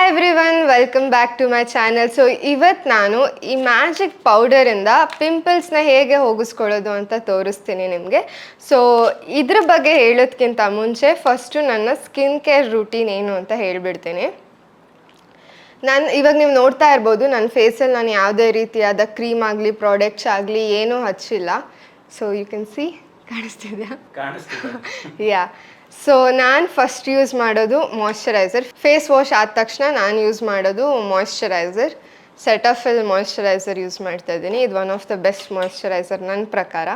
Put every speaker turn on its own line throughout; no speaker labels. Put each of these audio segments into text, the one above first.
Everyone, welcome back to my channel. So ಇವತ್ತು ನಾನು ಈ ಮ್ಯಾಜಿಕ್ ಪೌಡರಿಂದ ಪಿಂಪಲ್ಸ್ನ ಹೇಗೆ ಹೋಗಿಸ್ಕೊಳ್ಳೋದು ಅಂತ ತೋರಿಸ್ತೀನಿ ನಿಮಗೆ. ಸೊ ಇದ್ರ ಬಗ್ಗೆ ಹೇಳೋದಕ್ಕಿಂತ ಮುಂಚೆ ಫಸ್ಟು ನನ್ನ ಸ್ಕಿನ್ ಕೇರ್ ರೂಟೀನ್ ಏನು ಅಂತ ಹೇಳಿಬಿಡ್ತೀನಿ. ಇವಾಗ ನೀವು ನೋಡ್ತಾ ಇರ್ಬೋದು ನನ್ನ ಫೇಸಲ್ಲಿ ನಾನು ಯಾವುದೇ ರೀತಿಯಾದ ಕ್ರೀಮ್ ಆಗಲಿ ಪ್ರಾಡಕ್ಟ್ಸ್ ಆಗಲಿ ಏನೂ ಹಚ್ಚಿಲ್ಲ. ಸೊ ಯು ಕ್ಯಾನ್ ಸಿ, ಕಾಣಿಸ್ತಿದೆಯಾ? ಯಾ. ಸೊ ನಾನು ಫಸ್ಟ್ ಯೂಸ್ ಮಾಡೋದು ಮಾಯ್ಶ್ಚರೈಸರ್. ಫೇಸ್ ವಾಶ್ ಆದ ತಕ್ಷಣ ನಾನು ಯೂಸ್ ಮಾಡೋದು ಮಾಯ್ಶ್ಚರೈಸರ್. ಸೆಟಫಿಲ್ ಮಾಯ್ಶ್ಚರೈಸರ್ ಯೂಸ್ ಮಾಡ್ತಾ ಇದ್ದೀನಿ. ಇದು one of the best moisturiser ನನ್ನ ಪ್ರಕಾರ.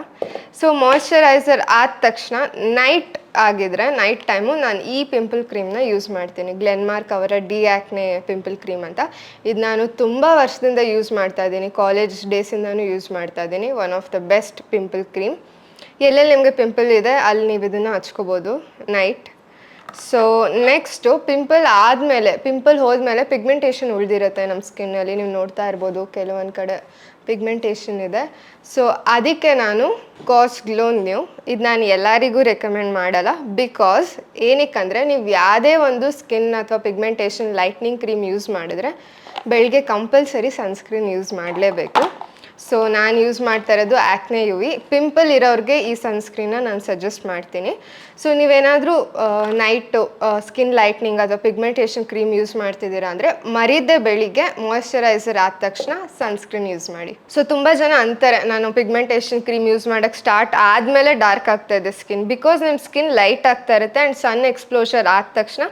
ಸೊ ಮಾಯ್ಶ್ಚರೈಸರ್ ಆದ ತಕ್ಷಣ ನೈಟ್ ಆಗಿದ್ರೆ ನೈಟ್ ಟೈಮು ನಾನು ಈ ಪಿಂಪಲ್ ಕ್ರೀಮ್ನ ಯೂಸ್ ಮಾಡ್ತೀನಿ. ಗ್ಲೆನ್ಮಾರ್ಕ್ ಅವರ ಡಿ-ಆಕ್ನೆ ಪಿಂಪಲ್ ಕ್ರೀಮ್ ಅಂತ. ಇದು ನಾನು ತುಂಬ ವರ್ಷದಿಂದ ಯೂಸ್ ಮಾಡ್ತಾ ಇದ್ದೀನಿ. ಕಾಲೇಜ್ ಡೇಸಿಂದನೂ ಯೂಸ್ ಮಾಡ್ತಾ ಇದ್ದೀನಿ. One of the best pimple cream. ಎಲ್ಲೆಲ್ಲಿ ನಿಮಗೆ ಪಿಂಪಲ್ ಇದೆ ಅಲ್ಲಿ ನೀವು ಇದನ್ನು ಹಚ್ಕೋಬೋದು ನೈಟ್. ಸೊ ನೆಕ್ಸ್ಟು ಪಿಂಪಲ್ ಹೋದ್ಮೇಲೆ ಪಿಗ್ಮೆಂಟೇಷನ್ ಉಳಿದಿರುತ್ತೆ ನಮ್ಮ ಸ್ಕಿನ್ನಲ್ಲಿ. ನೀವು ನೋಡ್ತಾ ಇರ್ಬೋದು ಕೆಲವೊಂದು ಕಡೆ ಪಿಗ್ಮೆಂಟೇಷನ್ ಇದೆ. ಸೊ ಅದಕ್ಕೆ ನಾನು ಕಾಸ್ ಗ್ಲೋ ನ್ಯೂ ಇದು ನಾನು ಎಲ್ಲರಿಗೂ ರೆಕಮೆಂಡ್ ಮಾಡಲ್ಲ. ಬಿಕಾಸ್ ಏನಕ್ಕಂದರೆ ನೀವು ಯಾವುದೇ ಒಂದು ಸ್ಕಿನ್ ಅಥವಾ ಪಿಗ್ಮೆಂಟೇಷನ್ ಲೈಟ್ನಿಂಗ್ ಕ್ರೀಮ್ ಯೂಸ್ ಮಾಡಿದ್ರೆ ಬೆಳಗ್ಗೆ ಕಂಪಲ್ಸರಿ ಸನ್ಸ್ಕ್ರೀನ್ ಯೂಸ್ ಮಾಡಲೇಬೇಕು. ಸೊ ನಾನು ಯೂಸ್ ಮಾಡ್ತಾ ಇರೋದು ಆ್ಯಕ್ನೆ UV. ಪಿಂಪಲ್ ಇರೋರಿಗೆ ಈ ಸನ್ಸ್ಕ್ರೀನ್ನ ನಾನು ಸಜೆಸ್ಟ್ ಮಾಡ್ತೀನಿ. ಸೊ ನೀವೇನಾದರೂ ನೈಟು ಸ್ಕಿನ್ ಲೈಟ್ನಿಂಗ್ ಅಥವಾ ಪಿಗ್ಮೆಂಟೇಷನ್ ಕ್ರೀಮ್ ಯೂಸ್ ಮಾಡ್ತಿದ್ದೀರಾ ಅಂದರೆ ಮರೀದೆ ಬೆಳಿಗ್ಗೆ ಮಾಯ್ಶ್ಚರೈಸರ್ ಆದ ತಕ್ಷಣ ಸನ್ಸ್ಕ್ರೀನ್ ಯೂಸ್ ಮಾಡಿ. ಸೊ ತುಂಬ ಜನ ಅಂತಾರೆ ನಾನು ಪಿಗ್ಮೆಂಟೇಷನ್ ಕ್ರೀಮ್ ಯೂಸ್ ಮಾಡೋಕ್ಕೆ ಸ್ಟಾರ್ಟ್ ಆದಮೇಲೆ ಡಾರ್ಕ್ ಆಗ್ತಾ ಇದೆ ಸ್ಕಿನ್. ಬಿಕಾಸ್ ನಿಮ್ಮ ಸ್ಕಿನ್ ಲೈಟ್ ಆಗ್ತಾ ಇರುತ್ತೆ ಆ್ಯಂಡ್ ಸನ್ ಎಕ್ಸ್ಪ್ಲೋಷರ್ ಆದ ತಕ್ಷಣ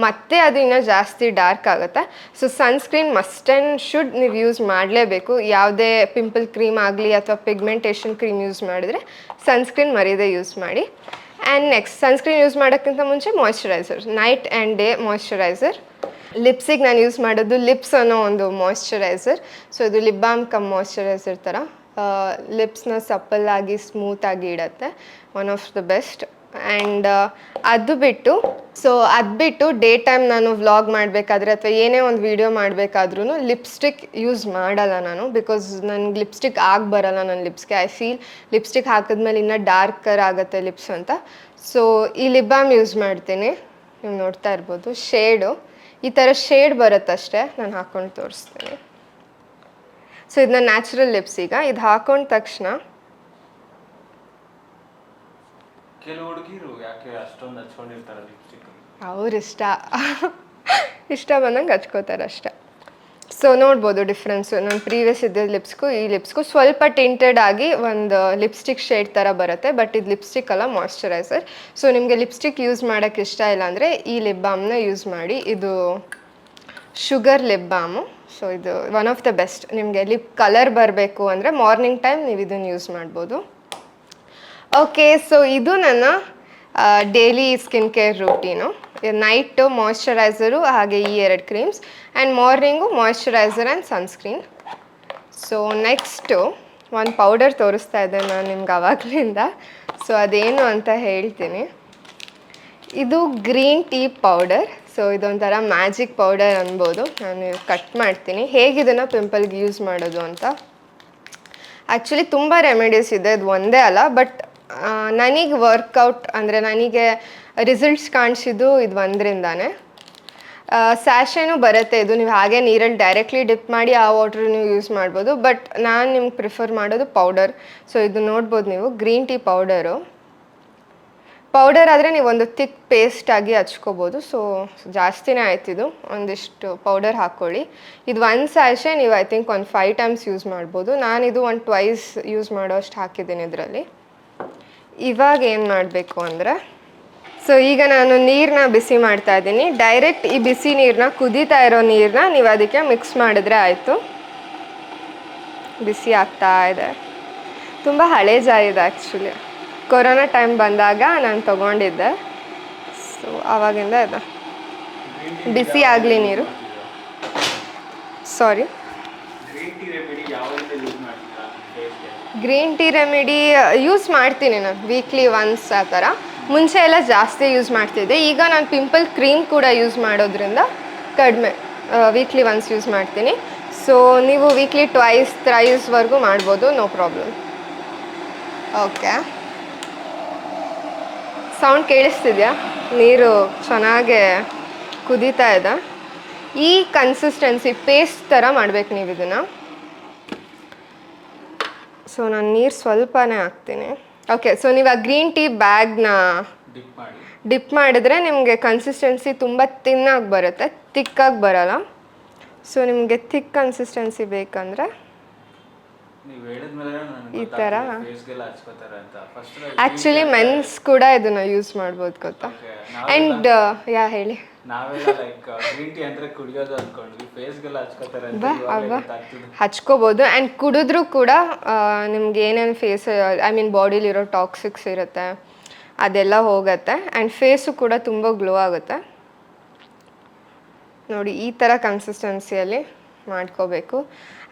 ಮತ್ತೆ ಅದು ಇನ್ನೂ ಜಾಸ್ತಿ ಡಾರ್ಕ್ ಆಗುತ್ತೆ. So sunscreen must and should ನೀವು ಯೂಸ್ ಮಾಡಲೇಬೇಕು. ಯಾವುದೇ ಪಿಂಪಲ್ ಕ್ರೀಮ್ ಆಗಲಿ ಅಥವಾ ಪಿಗ್ಮೆಂಟೇಷನ್ ಕ್ರೀಮ್ ಯೂಸ್ ಮಾಡಿದ್ರೆ ಸನ್ಸ್ಕ್ರೀನ್ ಮರೀದೆ ಯೂಸ್ ಮಾಡಿ. ಆ್ಯಂಡ್ ನೆಕ್ಸ್ಟ್ ಸನ್ಸ್ಕ್ರೀನ್ ಯೂಸ್ ಮಾಡೋಕ್ಕಿಂತ ಮುಂಚೆ moisturiser, night and day moisturiser. ಲಿಪ್ಸಿಗೆ ನಾನು ಯೂಸ್ ಮಾಡೋದು ಲಿಪ್ಸ್ ಅನ್ನೋ ಒಂದು ಮಾಯ್ಶ್ಚರೈಸರ್. ಸೊ ಇದು ಲಿಪ್ ಬಾಮ್ ಕಮ್ ಮಾಯ್ಶ್ಚರೈಸರ್ ಥರ ಲಿಪ್ಸ್ನ ಸಪ್ಪಲ್ಲಾಗಿ ಸ್ಮೂತಾಗಿ ಇಡತ್ತೆ. One of the best. And ಅದು ಬಿಟ್ಟು ಡೇ ಟೈಮ್ ನಾನು ವ್ಲಾಗ್ ಮಾಡಬೇಕಾದ್ರೆ ಅಥವಾ ಏನೇ ಒಂದು ವೀಡಿಯೋ ಮಾಡಬೇಕಾದ್ರೂ ಲಿಪ್ಸ್ಟಿಕ್ ಯೂಸ್ ಮಾಡಲ್ಲ ನಾನು. ಬಿಕಾಸ್ ನನಗೆ ಲಿಪ್ಸ್ಟಿಕ್ ಬರಲ್ಲ ನನ್ನ ಲಿಪ್ಸ್ಗೆ. ಐ ಫೀಲ್ ಲಿಪ್ಸ್ಟಿಕ್ ಹಾಕಿದ್ಮೇಲೆ ಇನ್ನೂ ಡಾರ್ಕರ್ ಆಗುತ್ತೆ ಲಿಪ್ಸ್ ಅಂತ. ಸೊ ಈ ಲಿಪ್ ಬಾಮ್ ಯೂಸ್ ಮಾಡ್ತೀನಿ. ನೀವು ನೋಡ್ತಾ ಇರ್ಬೋದು ಶೇಡು ಈ ಥರ ಶೇಡ್ ಬರುತ್ತಷ್ಟೇ. ನಾನು ಹಾಕ್ಕೊಂಡು ತೋರಿಸ್ತೀನಿ. ಸೊ ಇದನ್ನ ನ್ಯಾಚುರಲ್ ಲಿಪ್ಸ್. ಈಗ ಇದು ಹಾಕೊಂಡ ತಕ್ಷಣ ಅವ್ರ ಇಷ್ಟ ಬಂದಂಗೆ ಹಚ್ಕೋತಾರೆ ಅಷ್ಟೆ. ಸೊ ನೋಡ್ಬೋದು ಡಿಫ್ರೆನ್ಸು ನನ್ನ ಪ್ರೀವಿಯಸ್ ಇದ್ದ ಲಿಪ್ಸ್ಗೂ ಈ ಲಿಪ್ಸ್ಗೂ ಸ್ವಲ್ಪ ಟಿಂಟೆಡ್ ಆಗಿ ಒಂದು ಲಿಪ್ಸ್ಟಿಕ್ ಶೇಡ್ ಥರ ಬರುತ್ತೆ. ಬಟ್ ಇದು ಲಿಪ್ಸ್ಟಿಕ್ ಅಲ್ಲ, ಮಾಯ್ಶ್ಚರೈಸರ್. ಸೊ ನಿಮಗೆ ಲಿಪ್ಸ್ಟಿಕ್ ಯೂಸ್ ಮಾಡೋಕ್ಕೆ ಇಷ್ಟ ಇಲ್ಲ ಅಂದರೆ ಈ ಲಿಪ್ ಬಾಮ್ನ ಯೂಸ್ ಮಾಡಿ. ಇದು ಶುಗರ್ ಲಿಪ್ ಬಾಮು. ಸೊ ಇದು ಒನ್ ಆಫ್ ದ ಬೆಸ್ಟ್. ನಿಮಗೆ ಲಿಪ್ ಕಲರ್ ಬರಬೇಕು ಅಂದರೆ ಮಾರ್ನಿಂಗ್ ಟೈಮ್ ನೀವು ಇದನ್ನು ಯೂಸ್ ಮಾಡ್ಬೋದು. ಓಕೆ, ಸೊ ಇದು ನನ್ನ daily skin care routine. Night moisturiser ಹಾಗೆ ಈ 2 creams and morning moisturiser and sunscreen. So next ಒಂದು ಪೌಡರ್ ತೋರಿಸ್ತಾ ಇದ್ದೆ ನಾನು ನಿಮ್ಗೆ ಆವಾಗಲಿಂದ. ಸೊ ಅದೇನು ಅಂತ ಹೇಳ್ತೀನಿ. ಇದು ಗ್ರೀನ್ ಟೀ ಪೌಡರ್. ಸೊ ಇದೊಂಥರ ಮ್ಯಾಜಿಕ್ ಪೌಡರ್ ಅನ್ಬೋದು. ನಾನು ಕಟ್ ಮಾಡ್ತೀನಿ ಹೇಗೆ ಇದನ್ನು ಪಿಂಪಲ್ಗೆ ಯೂಸ್ ಮಾಡೋದು ಅಂತ. ಆ್ಯಕ್ಚುಲಿ ತುಂಬ ರೆಮಿಡೀಸ್ ಇದೆ, ಇದು ಒಂದೇ ಅಲ್ಲ. ಬಟ್ ನನಗೆ ವರ್ಕೌಟ್ ಅಂದರೆ ನನಗೆ ರಿಸಲ್ಟ್ಸ್ ಕಾಣಿಸಿದ್ದು ಇದು ಒಂದರಿಂದಾನೆ. ಸ್ಯಾಶೇನೂ ಬರುತ್ತೆ. ಇದು ನೀವು ಹಾಗೆ ನೀರಲ್ಲಿ ಡೈರೆಕ್ಟ್ಲಿ ಡಿಪ್ ಮಾಡಿ ಆ ವಾಟ್ರ್ ನೀವು ಯೂಸ್ ಮಾಡ್ಬೋದು. ಬಟ್ ನಾನು ನಿಮ್ಗೆ ಪ್ರಿಫರ್ ಮಾಡೋದು ಪೌಡರ್. ಸೊ ಇದು ನೋಡ್ಬೋದು ನೀವು, ಗ್ರೀನ್ ಟೀ ಪೌಡರ್ ಆದರೆ ನೀವು ಒಂದು ಥಿಕ್ ಪೇಸ್ಟ್ ಆಗಿ ಹಚ್ಕೋಬೋದು. ಸೊ ಜಾಸ್ತಿನೇ ಆಯ್ತಿದು. ಒಂದಿಷ್ಟು ಪೌಡರ್ ಹಾಕ್ಕೊಳ್ಳಿ. ಇದು ಒಂದು ಸ್ಯಾಶೆ ನೀವು ಐ ಥಿಂಕ್ ಒಂದು 5 ಟೈಮ್ಸ್ ಯೂಸ್ ಮಾಡ್ಬೋದು. ನಾನಿದು ಒಂದು 2 ಯೂಸ್ ಮಾಡೋ ಅಷ್ಟು ಹಾಕಿದ್ದೀನಿ ಇದರಲ್ಲಿ. ಇವಾಗ ಏನು ಮಾಡಬೇಕು ಅಂದರೆ, ಸೊ ಈಗ ನಾನು ನೀರನ್ನ ಬಿಸಿ ಮಾಡ್ತಾ ಇದ್ದೀನಿ. ಡೈರೆಕ್ಟ್ ಈ ಬಿಸಿ ನೀರನ್ನ, ಕುದೀತಾ ಇರೋ ನೀರನ್ನ ನೀವು ಅದಕ್ಕೆ ಮಿಕ್ಸ್ ಮಾಡಿದ್ರೆ ಆಯಿತು. ಬಿಸಿ ಆಗ್ತಾ ಇದೆ. ತುಂಬ ಹಳೆ ಜಾರಿದೆ ಆ್ಯಕ್ಚುಲಿ. ಕೊರೋನಾ ಟೈಮ್ ಬಂದಾಗ ನಾನು ತೊಗೊಂಡಿದ್ದೆ. ಸೊ ಆವಾಗಿಂದ ಇದೆ. ಬಿಸಿ ಆಗಲಿ ನೀರು. ಸಾರಿ, ಗ್ರೀನ್ ಟೀ ರೆಮಿಡಿ ಯೂಸ್ ಮಾಡ್ತೀನಿ ನಾನು ವೀಕ್ಲಿ ಒನ್ಸ್ ಆ ಥರ. ಮುಂಚೆ ಎಲ್ಲ ಜಾಸ್ತಿ ಯೂಸ್ ಮಾಡ್ತಿದ್ದೆ. ಈಗ ನಾನು ಪಿಂಪಲ್ ಕ್ರೀಮ್ ಕೂಡ ಯೂಸ್ ಮಾಡೋದ್ರಿಂದ ಕಡಿಮೆ, ವೀಕ್ಲಿ ಒನ್ಸ್ ಯೂಸ್ ಮಾಡ್ತೀನಿ. ಸೊ ನೀವು ವೀಕ್ಲಿ 2 3ವರೆಗೂ ಮಾಡ್ಬೋದು, ನೋ ಪ್ರಾಬ್ಲಮ್. ಓಕೆ, ಸೌಂಡ್ ಕೇಳಿಸ್ತಿದೆಯಾ? ನೀರು ಚೆನ್ನಾಗೆ ಕುದೀತಾ ಇದೆ. ಈ ಕನ್ಸಿಸ್ಟೆನ್ಸಿ ಪೇಸ್ಟ್ ಥರ ಮಾಡ್ಬೇಕು ನೀವು ಇದನ್ನು. ಸೊ ನಾನು ನೀರು ಸ್ವಲ್ಪನೇ ಹಾಕ್ತೀನಿ. ಓಕೆ, ಸೊ ನೀವು ಆ ಗ್ರೀನ್ ಟೀ ಬ್ಯಾಗ್ನ ಡಿಪ್ ಮಾಡಿದ್ರೆ ನಿಮಗೆ ಕನ್ಸಿಸ್ಟೆನ್ಸಿ ತುಂಬ ತಿನ್ನಾಗಿ ಬರುತ್ತೆ, ತಿಕ್ಕಾಗಿ ಬರೋಲ್ಲ. ಸೊ ನಿಮಗೆ ಥಿಕ್ ಕನ್ಸಿಸ್ಟೆನ್ಸಿ ಬೇಕಂದರೆ ಈ ಥರ. ಆ್ಯಕ್ಚುಲಿ ಮೆನ್ಸ್ ಕೂಡ ಇದನ್ನು ಯೂಸ್ ಮಾಡ್ಬೋದು ಗೊತ್ತಾ. ಆ್ಯಂಡ್ ಹೇಳಿ, ಹಚ್ಕೋಬೋದು. ಆ್ಯಂಡ್ ಕುಡಿದ್ರೂ ಕೂಡ ನಿಮ್ಗೆ ಏನೇನು ಫೇಸ್ ಬಾಡಿಲಿರೋ ಟಾಕ್ಸಿಕ್ಸ್ ಇರುತ್ತೆ ಅದೆಲ್ಲ ಹೋಗುತ್ತೆ. ಆ್ಯಂಡ್ ಫೇಸು ಕೂಡ ತುಂಬ ಗ್ಲೋ ಆಗುತ್ತೆ. ನೋಡಿ, ಈ ಥರ ಕನ್ಸಿಸ್ಟೆನ್ಸಿಯಲ್ಲಿ ಮಾಡ್ಕೋಬೇಕು.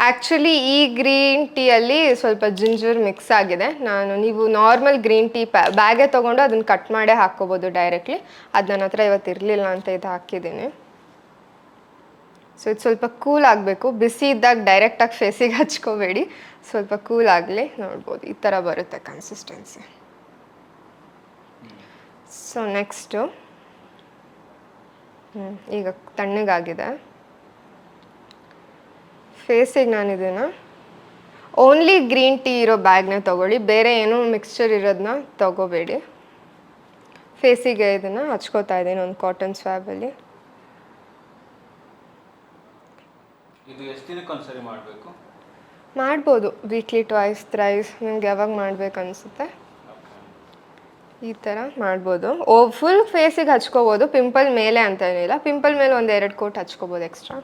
ಆ್ಯಕ್ಚುಲಿ ಈ ಗ್ರೀನ್ ಟೀಯಲ್ಲಿ ಸ್ವಲ್ಪ ಜಿಂಜರ್ ಮಿಕ್ಸ್ ಆಗಿದೆ. ನೀವು ನಾರ್ಮಲ್ ಗ್ರೀನ್ ಟೀ ಬ್ಯಾಗೆ ತೊಗೊಂಡು ಅದನ್ನು ಕಟ್ ಮಾಡೇ ಹಾಕ್ಕೋಬೋದು ಡೈರೆಕ್ಟ್ಲಿ. ಅದು ನನ್ನ ಹತ್ರ ಇವತ್ತು ಇರಲಿಲ್ಲ ಅಂತ ಇದು ಹಾಕಿದ್ದೀನಿ. ಸೊ ಇದು ಸ್ವಲ್ಪ ಕೂಲ್ ಆಗಬೇಕು. ಬಿಸಿ ಇದ್ದಾಗ ಡೈರೆಕ್ಟಾಗಿ ಫೇಸಿಗೆ ಹಚ್ಕೋಬೇಡಿ, ಸ್ವಲ್ಪ ಕೂಲ್ ಆಗಲಿ. ನೋಡ್ಬೋದು, ಈ ಥರ ಬರುತ್ತೆ ಕನ್ಸಿಸ್ಟೆನ್ಸಿ. ಸೊ ನೆಕ್ಸ್ಟು ಈಗ ತಣ್ಣಗಾಗಿದೆ. ಫೇಸಿಗೆ ನಾನು ಇದನ್ನು ಓನ್ಲಿ ಗ್ರೀನ್ ಟೀ ಇರೋ ಬ್ಯಾಗ್ನ ತೊಗೊಳ್ಳಿ, ಬೇರೆ ಏನೂ ಮಿಕ್ಸ್ಚರ್ ಇರೋದನ್ನ ತೊಗೋಬೇಡಿ. ಫೇಸಿಗೆ ಇದನ್ನು ಹಚ್ಕೋತಾ ಇದ್ದೀನಿ ಒಂದು ಕಾಟನ್ ಸ್ವ್ಯಾಬಲ್ಲಿ. ಮಾಡ್ಬೋದು ವೀಕ್ಲಿ ಟ್ವೈಸ್ ಥ್ರೈಸ್, ನಿಮ್ಗೆ ಯಾವಾಗ ಮಾಡ್ಬೇಕು ಅನಿಸುತ್ತೆ ಈ ಥರ ಮಾಡ್ಬೋದು. ಫುಲ್ ಫೇಸಿಗೆ ಹಚ್ಕೋಬೋದು, ಪಿಂಪಲ್ ಮೇಲೆ ಅಂತ ಏನಿಲ್ಲ. ಪಿಂಪಲ್ ಮೇಲೆ ಒಂದು 2 ಕೋಟ್ ಹಚ್ಕೋಬೋದು ಎಕ್ಸ್ಟ್ರಾ.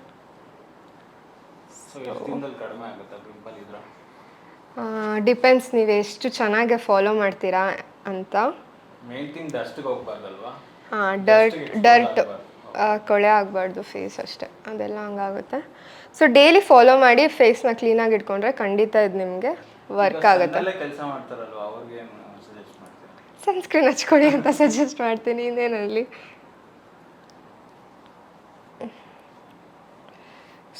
ಡಿಪೆಂಡ್ಸ್ ನೀವು ಎಷ್ಟು ಚೆನ್ನಾಗಿ ಫಾಲೋ ಮಾಡ್ತೀರಾ ಅಂತ. ಡರ್ಟ್ ಕೊಳೆ ಆಗಬಾರ್ದು ಫೇಸ್ ಅಷ್ಟೇ, ಅದೆಲ್ಲ ಹಂಗಾಗುತ್ತೆ. ಸೊ ಡೈಲಿ ಫಾಲೋ ಮಾಡಿ ಫೇಸ್ನ ಕ್ಲೀನಾಗಿ ಇಟ್ಕೊಂಡ್ರೆ ಖಂಡಿತ ಇದು ನಿಮಗೆ ವರ್ಕ್ ಆಗುತ್ತೆ. ಸನ್ಸ್ಕ್ರೀನ್ ಹಚ್ಕೊಳ್ಳಿ ಅಂತ ಸಜೆಸ್ಟ್ ಮಾಡ್ತೀನಿ, ಇನ್ನೇನಲ್ಲಿ.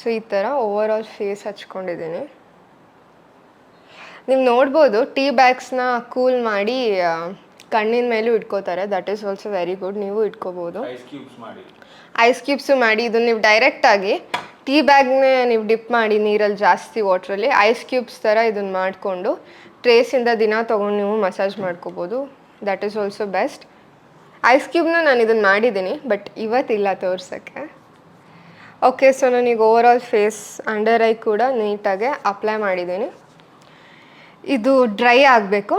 ಸೊ ಈ ಥರ ಓವರ್ ಆಲ್ ಫೇಸ್ ಹಚ್ಕೊಂಡಿದ್ದೀನಿ. ನೀವು ನೋಡ್ಬೋದು ಟೀ ಬ್ಯಾಗ್ಸ್ನ ಕೂಲ್ ಮಾಡಿ ಕಣ್ಣಿನ ಮೇಲೂ ಇಟ್ಕೋತಾರೆ. That is also very good, ನೀವು ಇಟ್ಕೋಬೋದು. ಐಸ್ ಕ್ಯೂಬ್ಸು ಮಾಡಿ ಇದನ್ನು ನೀವು ಡೈರೆಕ್ಟಾಗಿ ಟೀ ಬ್ಯಾಗ್ನೇ ನೀವು ಡಿಪ್ ಮಾಡಿ ನೀರಲ್ಲಿ ಜಾಸ್ತಿ ವಾಟ್ರಲ್ಲಿ ಐಸ್ ಕ್ಯೂಬ್ಸ್ ಥರ ಇದನ್ನು ಮಾಡಿಕೊಂಡು ಟ್ರೇಸಿಂದ ದಿನ ತೊಗೊಂಡು ನೀವು ಮಸಾಜ್ ಮಾಡ್ಕೋಬೋದು. That is also best. Ice ಕ್ಯೂಬ್ನ ನಾನು ಇದನ್ನು ಮಾಡಿದ್ದೀನಿ, ಬಟ್ ಇವತ್ತಿಲ್ಲ ತೋರ್ಸೋಕ್ಕೆ. ಓಕೆ, ಸೊ ನಾನೀಗ over all face under eye ಕೂಡ ನೀಟಾಗೆ ಅಪ್ಲೈ ಮಾಡಿದ್ದೀನಿ. ಇದು ಡ್ರೈ ಆಗಬೇಕು,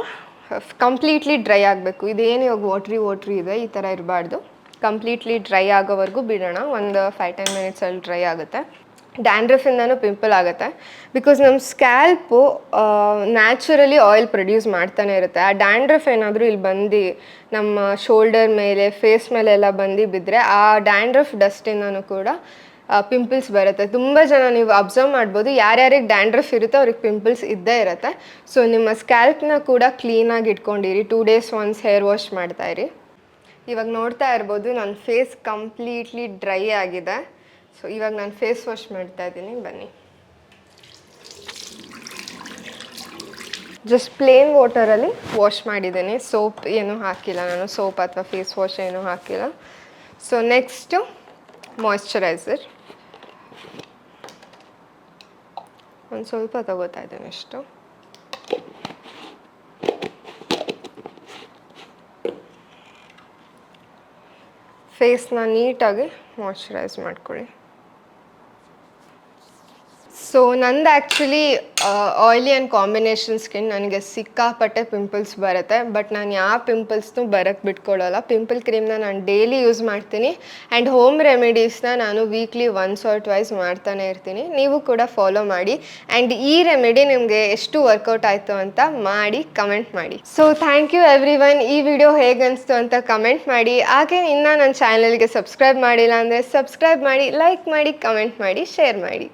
ಕಂಪ್ಲೀಟ್ಲಿ ಡ್ರೈ ಆಗಬೇಕು. ಇದೇನು ಇವಾಗ ವಾಟ್ರಿ ಇದೆ, ಈ ಥರ ಇರಬಾರ್ದು. ಕಂಪ್ಲೀಟ್ಲಿ ಡ್ರೈ ಆಗೋವರೆಗೂ ಬಿಡೋಣ. ಒಂದು 5-10 ಮಿನಿಟ್ಸಲ್ಲಿ ಡ್ರೈ ಆಗುತ್ತೆ. ಡ್ಯಾಂಡ್ರಫಿಂದನೂ ಪಿಂಪಲ್ ಆಗುತ್ತೆ, ಬಿಕಾಸ್ ನಮ್ಮ ಸ್ಕ್ಯಾಲ್ಪು ನ್ಯಾಚುರಲಿ ಆಯಿಲ್ ಪ್ರೊಡ್ಯೂಸ್ ಮಾಡ್ತಾನೆ ಇರುತ್ತೆ. ಆ ಡ್ಯಾಂಡ್ರಫ್ ಏನಾದರೂ ಇಲ್ಲಿ ಬಂದು ನಮ್ಮ ಶೋಲ್ಡರ್ ಮೇಲೆ ಫೇಸ್ ಮೇಲೆಲ್ಲ ಬಂದು ಬಿದ್ದರೆ ಆ ಡ್ಯಾಂಡ್ರಫ್ ಡಸ್ಟಿಂದನೂ ಕೂಡ ಪಿಂಪಲ್ಸ್ ಬರುತ್ತೆ. ತುಂಬ ಜನ ನೀವು ಅಬ್ಸರ್ವ್ ಮಾಡ್ಬೋದು, ಯಾರ್ಯಾರಿಗೆ ಡ್ಯಾಂಡ್ರಫ್ ಇರುತ್ತೋ ಅವ್ರಿಗೆ ಪಿಂಪಲ್ಸ್ ಇದ್ದೇ ಇರುತ್ತೆ. ಸೊ ನಿಮ್ಮ ಸ್ಕ್ಯಾಲ್ಪ್ನ ಕೂಡ ಕ್ಲೀನಾಗಿ ಇಟ್ಕೊಂಡಿರಿ. 2 days once ಹೇರ್ ವಾಶ್ ಮಾಡ್ತಾಯಿರಿ. ಇವಾಗ ನೋಡ್ತಾ ಇರ್ಬೋದು ನನ್ನ ಫೇಸ್ ಕಂಪ್ಲೀಟ್ಲಿ ಡ್ರೈ ಆಗಿದೆ. ಸೊ ಇವಾಗ ನಾನು ಫೇಸ್ ವಾಶ್ ಮಾಡ್ತಾ ಇದ್ದೀನಿ, ಬನ್ನಿ. ಜಸ್ಟ್ ಪ್ಲೇನ್ ವಾಟರಲ್ಲಿ ವಾಶ್ ಮಾಡಿದ್ದೀನಿ, ಸೋಪ್ ಏನೂ ಹಾಕಿಲ್ಲ ನಾನು, ಸೋಪ್ ಅಥವಾ ಫೇಸ್ ವಾಶ್ ಏನೂ ಹಾಕಿಲ್ಲ. ಸೊ ನೆಕ್ಸ್ಟು ಮಾಯ್ಶ್ಚರೈಸರ್ ಒಂದು ಸ್ವಲ್ಪ ತಗೋತಾ ಇದ್ದೀನಿ ಅಷ್ಟು. ಫೇಸ್ನ ನೀಟಾಗಿ ಮಾಯ್ಶ್ಚರೈಸ್ ಮಾಡ್ಕೊಳ್ಳಿ. ಸೊ ನಂದು actually oily and combination skin, ನನಗೆ ಸಿಕ್ಕಾಪಟ್ಟೆ ಪಿಂಪಲ್ಸ್ ಬರುತ್ತೆ. ಬಟ್ ನಾನು ಯಾವ ಪಿಂಪಲ್ಸ್ನೂ ಬರೋಕ್ಕೆ ಬಿಟ್ಕೊಳ್ಳಲ್ಲ. ಪಿಂಪಲ್ ಕ್ರೀಮ್ನ ನಾನು ಡೈಲಿ ಯೂಸ್ ಮಾಡ್ತೀನಿ. ಆ್ಯಂಡ್ ಹೋಮ್ ರೆಮಿಡೀಸ್ನ ನಾನು ವೀಕ್ಲಿ 1 or 2 ಮಾಡ್ತಾನೆ ಇರ್ತೀನಿ. ನೀವು ಕೂಡ ಫಾಲೋ ಮಾಡಿ. ಆ್ಯಂಡ್ ಈ ರೆಮಿಡಿ ನಿಮಗೆ ಎಷ್ಟು ವರ್ಕೌಟ್ ಆಯಿತು ಅಂತ ಮಾಡಿ ಕಮೆಂಟ್ ಮಾಡಿ. So thank you everyone. ಈ ವಿಡಿಯೋ ಹೇಗೆ ಅನಿಸ್ತು ಅಂತ ಕಮೆಂಟ್ ಮಾಡಿ. ಹಾಗೆ ಇನ್ನೂ ನನ್ನ ಚಾನಲ್ಗೆ ಸಬ್ಸ್ಕ್ರೈಬ್ ಮಾಡಿಲ್ಲ ಅಂದರೆ ಸಬ್ಸ್ಕ್ರೈಬ್ ಮಾಡಿ, ಲೈಕ್ ಮಾಡಿ, ಕಮೆಂಟ್ ಮಾಡಿ, ಶೇರ್ ಮಾಡಿ.